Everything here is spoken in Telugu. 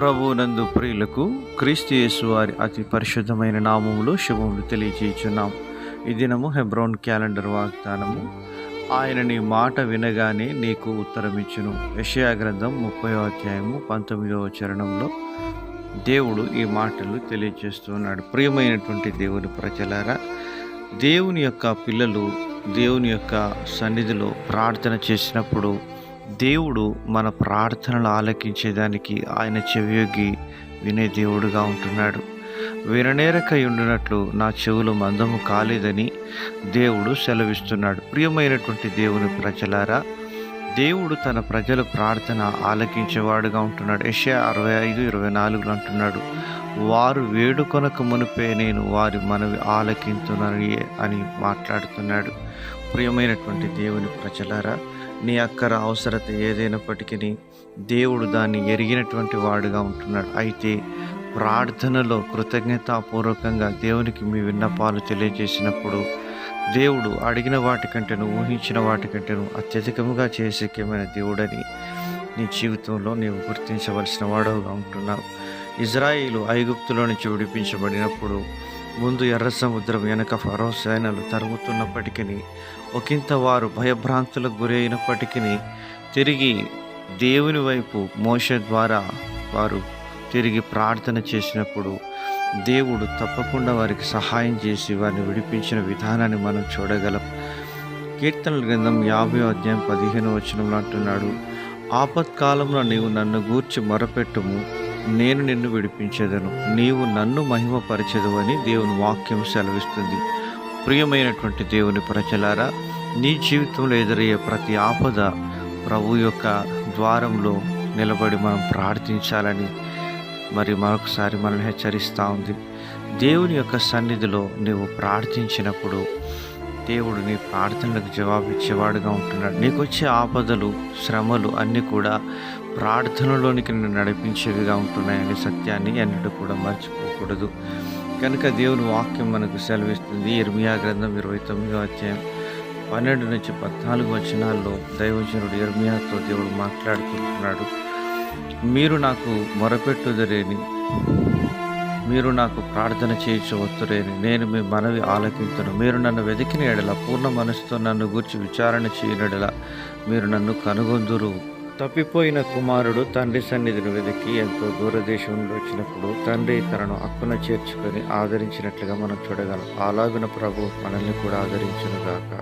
ప్రభువునందు ప్రియులకు క్రీస్తు యేసు వారి అతి పరిశుద్ధమైన నామములో శుభములు తెలియజేయుచున్నాం. ఈ దినము హెబ్రోన్ క్యాలెండర్ వాగ్దానము. ఆయన నీ మాట వినగానే నీకు ఉత్తరమిచ్చును. యెషయా గ్రంథం 30వ అధ్యాయము 19వ చరణంలో దేవుడు ఈ మాటలు తెలియజేస్తున్నాడు. ప్రియమైనటువంటి దేవుని ప్రజలారా, దేవుని యొక్క పిల్లలు దేవుని యొక్క సన్నిధిలో ప్రార్థన చేసినప్పుడు దేవుడు మన ప్రార్థనలు ఆలకించేదానికి ఆయన చెవియొగ్గి వినే దేవుడుగా ఉంటున్నాడు. విననేరకై ఉండినట్లు నా చెవులు మందము కాలేదని దేవుడు సెలవిస్తున్నాడు. ప్రియమైనటువంటి దేవుని ప్రజలారా, దేవుడు తన ప్రజల ప్రార్థన ఆలకించేవాడుగా ఉంటున్నాడు. యెషయా 65:24 అంటున్నాడు, వారు వేడుకొనక మునిపే నేను వారి మనవి ఆలకింతునని అని మాట్లాడుతున్నాడు. ప్రియమైనటువంటి దేవుని ప్రజలారా, నీ అక్కర అవసరత ఏదైనప్పటికీ దేవుడు దాన్ని ఎరిగినటువంటి వాడుగా ఉంటున్నాడు. అయితే ప్రార్థనలో కృతజ్ఞతాపూర్వకంగా దేవునికి మీ విన్నపాలు తెలియజేసినప్పుడు దేవుడు అడిగిన వాటికంటేను ఊహించిన వాటికంటేను అత్యధికముగా చేసేకమైన దేవుడని నీ జీవితంలో నీవు గుర్తించవలసిన వాడుగా ఉంటున్నావు. ఇజ్రాయేలు ఐగుప్తులో నుంచి విడిపించబడినప్పుడు ముందు ఎర్ర సముద్రం వెనక ఫరో సేనలు తరుగుతున్నప్పటికీ ఒకంత వారు భయభ్రాంతులకు గురైనప్పటికీ తిరిగి దేవుని వైపు మోషే ద్వారా వారు తిరిగి ప్రార్థన చేసినప్పుడు దేవుడు తప్పకుండా వారికి సహాయం చేసి వారిని విడిపించిన విధానాన్ని మనం చూడగలం. కీర్తనల గ్రంథం 50వ అధ్యాయం 15వ వచనంలో అంటున్నాడు, ఆపత్కాలంలో నీవు నన్ను గూర్చి మొరపెట్టుము, నేను నిన్ను విడిపించేదను, నీవు నన్ను మహిమపరచెదవు అని దేవుని వాక్యం సెలవిస్తుంది. ప్రియమైనటువంటి దేవుని ప్రజలారా, నీ జీవితంలో ఎదురయ్యే ప్రతి ఆపద ప్రభు యొక్క ద్వారంలో నిలబడి మనం ప్రార్థించాలని మరి మరొకసారి మనల్ని హెచ్చరిస్తూ ఉంది. దేవుని యొక్క సన్నిధిలో నీవు ప్రార్థించినప్పుడు దేవుడు నీ ప్రార్థనలకు జవాబిచ్చేవాడుగా ఉంటున్నాడు. నీకు వచ్చే ఆపదలు శ్రమలు అన్నీ కూడా ప్రార్థనలోనికి నిన్ను నడిపించేవిగా ఉంటున్నాయనే సత్యాన్ని ఎన్నడూ కూడా మర్చిపోకూడదు. కనుక దేవుని వాక్యం మనకు సెలవిస్తుంది. ఇర్మియా గ్రంథం 29వ అధ్యాయం 12 నుంచి 14 వచనాల్లో దైవజనుడు ఇర్మియాతో దేవుడు మాట్లాడుకుంటున్నాడు. మీరు నాకు మొరపెట్టుదరేని, మీరు నాకు ప్రార్థన చేయించవచ్చురేని, నేను మీ మనవి ఆలకింతును. మీరు నన్ను వెతికిన ఎడల, పూర్ణ మనసుతో నన్ను గూర్చి విచారణ చేయనెడల మీరు నన్ను కనుగొందురు. తప్పిపోయిన కుమారుడు తండ్రి సన్నిధిని వెతికి ఎంతో దూరదేశంలో వచ్చినప్పుడు తండ్రి తనను హక్కున చేర్చుకొని ఆదరించినట్లుగా మనం చూడగలం. అలాగున ప్రభు మనల్ని కూడా ఆదరించునుగాక.